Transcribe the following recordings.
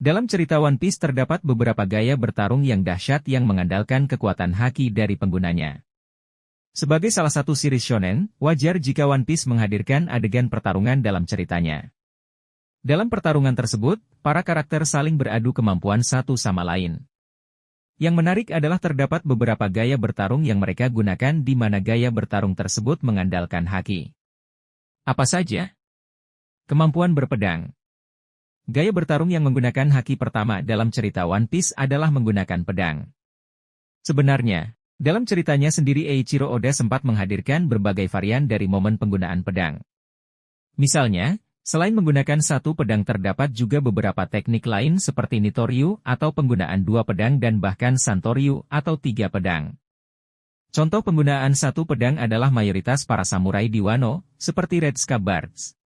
Dalam cerita One Piece terdapat beberapa gaya bertarung yang dahsyat yang mengandalkan kekuatan haki dari penggunanya. Sebagai salah satu series shonen, wajar jika One Piece menghadirkan adegan pertarungan dalam ceritanya. Dalam pertarungan tersebut, para karakter saling beradu kemampuan satu sama lain. Yang menarik adalah terdapat beberapa gaya bertarung yang mereka gunakan di mana gaya bertarung tersebut mengandalkan haki. Apa saja? Kemampuan berpedang. Gaya bertarung yang menggunakan haki pertama dalam cerita One Piece adalah menggunakan pedang. Sebenarnya, dalam ceritanya sendiri Eiichiro Oda sempat menghadirkan berbagai varian dari momen penggunaan pedang. Misalnya, selain menggunakan satu pedang terdapat juga beberapa teknik lain seperti Nitoryu atau penggunaan dua pedang dan bahkan Santoryu atau tiga pedang. Contoh penggunaan satu pedang adalah mayoritas para samurai di Wano, seperti Red Scabbers.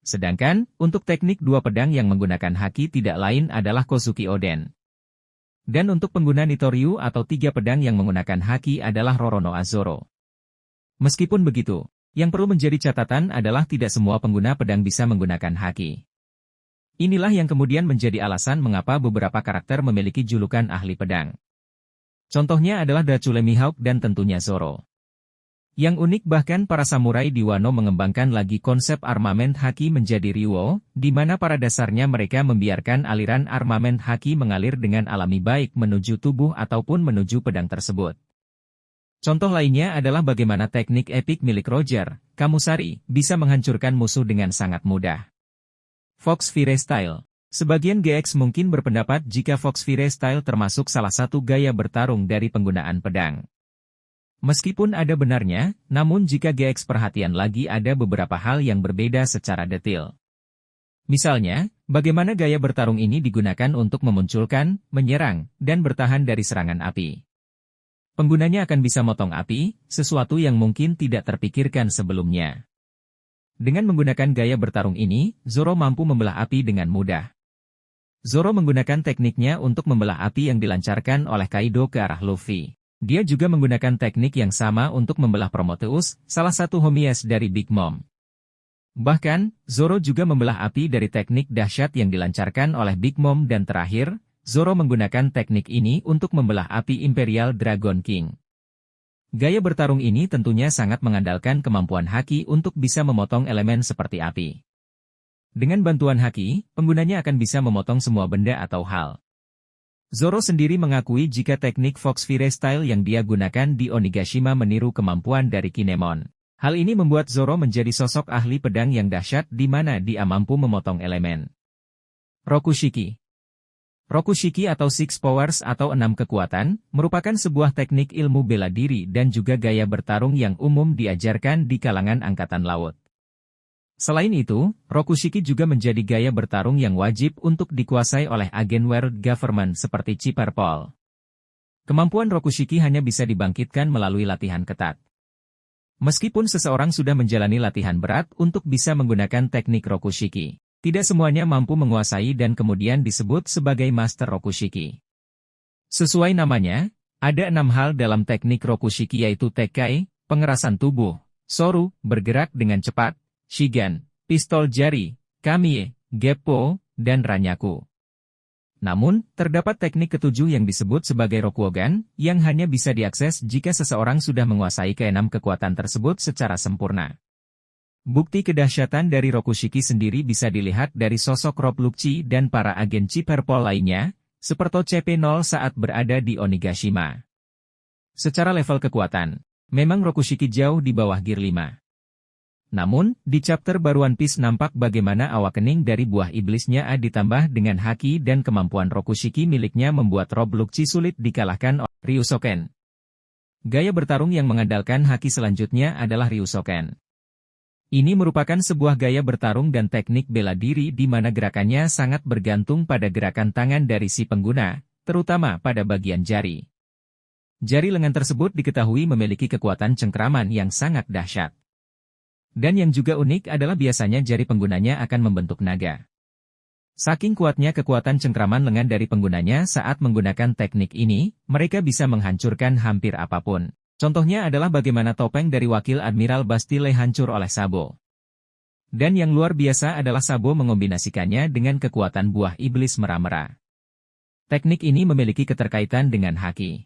Sedangkan, untuk teknik dua pedang yang menggunakan haki tidak lain adalah Kozuki Oden. Dan untuk pengguna Nitoryu atau tiga pedang yang menggunakan haki adalah Roronoa Zoro. Meskipun begitu, yang perlu menjadi catatan adalah tidak semua pengguna pedang bisa menggunakan haki. Inilah yang kemudian menjadi alasan mengapa beberapa karakter memiliki julukan ahli pedang. Contohnya adalah Dracula Mihawk dan tentunya Zoro. Yang unik bahkan para samurai di Wano mengembangkan lagi konsep armamen haki menjadi Ryuo, di mana pada dasarnya mereka membiarkan aliran armamen haki mengalir dengan alami baik menuju tubuh ataupun menuju pedang tersebut. Contoh lainnya adalah bagaimana teknik epik milik Roger, Kamusari, bisa menghancurkan musuh dengan sangat mudah. Fox Fire Style. Sebagian GX mungkin berpendapat jika Fox Fire Style termasuk salah satu gaya bertarung dari penggunaan pedang. Meskipun ada benarnya, namun jika GX perhatian lagi ada beberapa hal yang berbeda secara detail. Misalnya, bagaimana gaya bertarung ini digunakan untuk memunculkan, menyerang, dan bertahan dari serangan api. Penggunanya akan bisa motong api, sesuatu yang mungkin tidak terpikirkan sebelumnya. Dengan menggunakan gaya bertarung ini, Zoro mampu membelah api dengan mudah. Zoro menggunakan tekniknya untuk membelah api yang dilancarkan oleh Kaido ke arah Luffy. Dia juga menggunakan teknik yang sama untuk membelah Prometheus, salah satu homies dari Big Mom. Bahkan, Zoro juga membelah api dari teknik dahsyat yang dilancarkan oleh Big Mom dan terakhir, Zoro menggunakan teknik ini untuk membelah api Imperial Dragon King. Gaya bertarung ini tentunya sangat mengandalkan kemampuan haki untuk bisa memotong elemen seperti api. Dengan bantuan haki, penggunanya akan bisa memotong semua benda atau hal. Zoro sendiri mengakui jika teknik Fox Fire Style yang dia gunakan di Onigashima meniru kemampuan dari Kinemon. Hal ini membuat Zoro menjadi sosok ahli pedang yang dahsyat di mana dia mampu memotong elemen. Rokushiki. Rokushiki atau Six Powers atau 6 kekuatan, merupakan sebuah teknik ilmu bela diri dan juga gaya bertarung yang umum diajarkan di kalangan angkatan laut. Selain itu, Rokushiki juga menjadi gaya bertarung yang wajib untuk dikuasai oleh agen World Government seperti Chipper Paul. Kemampuan Rokushiki hanya bisa dibangkitkan melalui latihan ketat. Meskipun seseorang sudah menjalani latihan berat untuk bisa menggunakan teknik Rokushiki, tidak semuanya mampu menguasai dan kemudian disebut sebagai Master Rokushiki. Sesuai namanya, ada 6 hal dalam teknik Rokushiki yaitu Tekkai, pengerasan tubuh, Soru, bergerak dengan cepat, Shigan, pistol jari, Kamie, Geppo, dan Ranyaku. Namun, terdapat teknik ketujuh yang disebut sebagai Rokuogan, yang hanya bisa diakses jika seseorang sudah menguasai keenam kekuatan tersebut secara sempurna. Bukti kedahsyatan dari Rokushiki sendiri bisa dilihat dari sosok Rob Lucci dan para agen Chipper Paul lainnya, seperti CP0 saat berada di Onigashima. Secara level kekuatan, memang Rokushiki jauh di bawah Gear 5. Namun, di chapter baru One Piece nampak bagaimana awakening dari buah iblisnya ditambah dengan haki dan kemampuan Rokushiki miliknya membuat Rob Lucci sulit dikalahkan oleh Ryusoken. Gaya bertarung yang mengandalkan haki selanjutnya adalah Ryusoken. Ini merupakan sebuah gaya bertarung dan teknik bela diri di mana gerakannya sangat bergantung pada gerakan tangan dari si pengguna, terutama pada bagian jari. Jari lengan tersebut diketahui memiliki kekuatan cengkraman yang sangat dahsyat. Dan yang juga unik adalah biasanya jari penggunanya akan membentuk naga. Saking kuatnya kekuatan cengkraman lengan dari penggunanya saat menggunakan teknik ini, mereka bisa menghancurkan hampir apapun. Contohnya adalah bagaimana topeng dari wakil Admiral Bastille hancur oleh Sabo. Dan yang luar biasa adalah Sabo mengombinasikannya dengan kekuatan buah iblis mera-mera. Teknik ini memiliki keterkaitan dengan haki.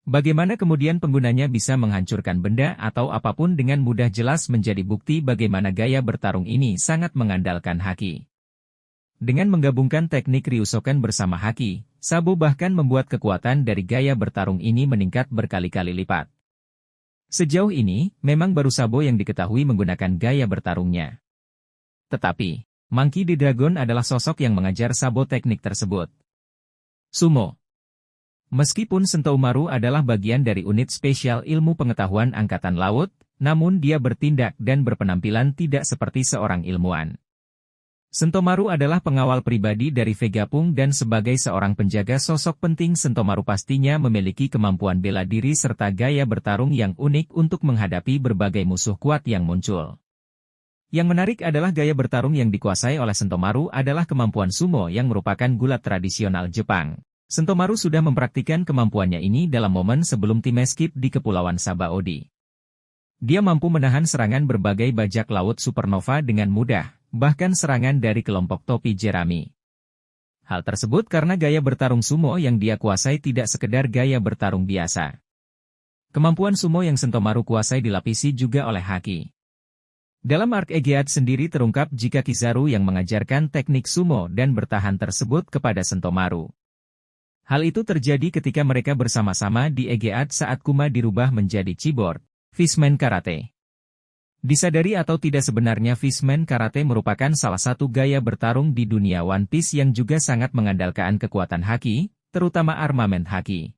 Bagaimana kemudian penggunanya bisa menghancurkan benda atau apapun dengan mudah jelas menjadi bukti bagaimana gaya bertarung ini sangat mengandalkan haki. Dengan menggabungkan teknik Ryusoken bersama haki, Sabo bahkan membuat kekuatan dari gaya bertarung ini meningkat berkali-kali lipat. Sejauh ini, memang baru Sabo yang diketahui menggunakan gaya bertarungnya. Tetapi, Monkey D. Dragon adalah sosok yang mengajar Sabo teknik tersebut. Sumo. Meskipun Sentoumaru adalah bagian dari unit spesial ilmu pengetahuan Angkatan Laut, namun dia bertindak dan berpenampilan tidak seperti seorang ilmuwan. Sentomaru adalah pengawal pribadi dari Vegapunk dan sebagai seorang penjaga sosok penting Sentomaru pastinya memiliki kemampuan bela diri serta gaya bertarung yang unik untuk menghadapi berbagai musuh kuat yang muncul. Yang menarik adalah gaya bertarung yang dikuasai oleh Sentomaru adalah kemampuan sumo yang merupakan gulat tradisional Jepang. Sentomaru sudah mempraktikkan kemampuannya ini dalam momen sebelum tim Escape di Kepulauan Sabaody. Dia mampu menahan serangan berbagai bajak laut supernova dengan mudah, bahkan serangan dari kelompok topi jerami. Hal tersebut karena gaya bertarung sumo yang dia kuasai tidak sekedar gaya bertarung biasa. Kemampuan sumo yang Sentomaru kuasai dilapisi juga oleh haki. Dalam arc Egeat sendiri terungkap jika Kizaru yang mengajarkan teknik sumo dan bertahan tersebut kepada Sentomaru. Hal itu terjadi ketika mereka bersama-sama di Egeat saat Kuma dirubah menjadi Cyborg, Fishman Karate. Disadari atau tidak sebenarnya Fishman Karate merupakan salah satu gaya bertarung di dunia One Piece yang juga sangat mengandalkan kekuatan haki, terutama armamen haki.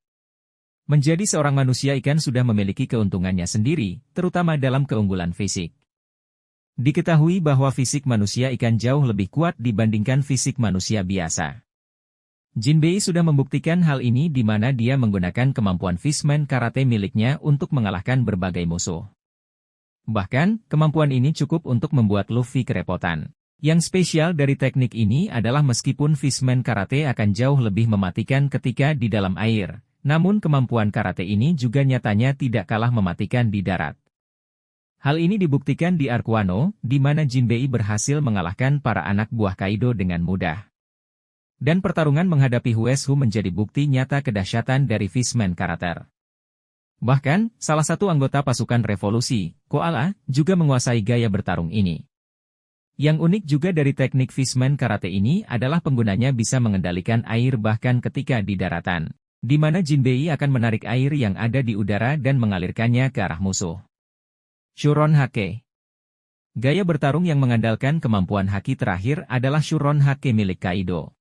Menjadi seorang manusia ikan sudah memiliki keuntungannya sendiri, terutama dalam keunggulan fisik. Diketahui bahwa fisik manusia ikan jauh lebih kuat dibandingkan fisik manusia biasa. Jinbei sudah membuktikan hal ini di mana dia menggunakan kemampuan Fishman Karate miliknya untuk mengalahkan berbagai musuh. Bahkan, kemampuan ini cukup untuk membuat Luffy kerepotan. Yang spesial dari teknik ini adalah meskipun Fishman Karate akan jauh lebih mematikan ketika di dalam air, namun kemampuan karate ini juga nyatanya tidak kalah mematikan di darat. Hal ini dibuktikan di Arc Wano, di mana Jinbei berhasil mengalahkan para anak buah Kaido dengan mudah. Dan pertarungan menghadapi Hueshu menjadi bukti nyata kedahsyatan dari Fishman Karate. Bahkan, salah satu anggota pasukan revolusi, Koala, juga menguasai gaya bertarung ini. Yang unik juga dari teknik Fishman Karate ini adalah penggunanya bisa mengendalikan air bahkan ketika di daratan, di mana Jinbei akan menarik air yang ada di udara dan mengalirkannya ke arah musuh. Shuron Hake. Gaya bertarung yang mengandalkan kemampuan haki terakhir adalah Shuron Hake milik Kaido.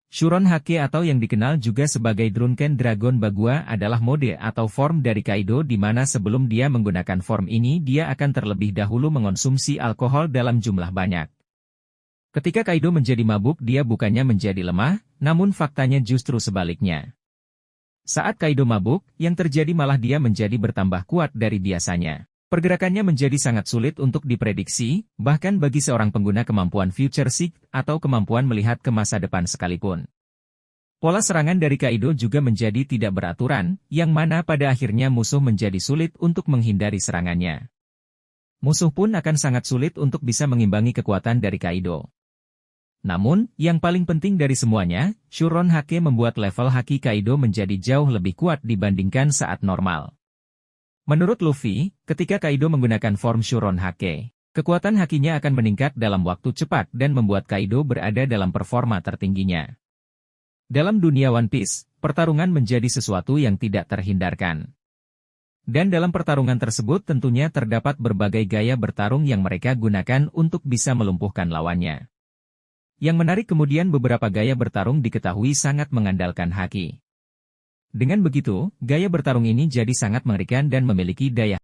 Shuron Hake atau yang dikenal juga sebagai Drunken Dragon Bagua adalah mode atau form dari Kaido di mana sebelum dia menggunakan form ini dia akan terlebih dahulu mengonsumsi alkohol dalam jumlah banyak. Ketika Kaido menjadi mabuk dia bukannya menjadi lemah, namun faktanya justru sebaliknya. Saat Kaido mabuk, yang terjadi malah dia menjadi bertambah kuat dari biasanya. Pergerakannya menjadi sangat sulit untuk diprediksi, bahkan bagi seorang pengguna kemampuan Future Sight atau kemampuan melihat ke masa depan sekalipun. Pola serangan dari Kaido juga menjadi tidak beraturan, yang mana pada akhirnya musuh menjadi sulit untuk menghindari serangannya. Musuh pun akan sangat sulit untuk bisa mengimbangi kekuatan dari Kaido. Namun, yang paling penting dari semuanya, Shuron Hake membuat level haki Kaido menjadi jauh lebih kuat dibandingkan saat normal. Menurut Luffy, ketika Kaido menggunakan form Shuron Hake, kekuatan hakinya akan meningkat dalam waktu cepat dan membuat Kaido berada dalam performa tertingginya. Dalam dunia One Piece, pertarungan menjadi sesuatu yang tidak terhindarkan. Dan dalam pertarungan tersebut tentunya terdapat berbagai gaya bertarung yang mereka gunakan untuk bisa melumpuhkan lawannya. Yang menarik kemudian beberapa gaya bertarung diketahui sangat mengandalkan haki. Dengan begitu, gaya bertarung ini jadi sangat mengerikan dan memiliki daya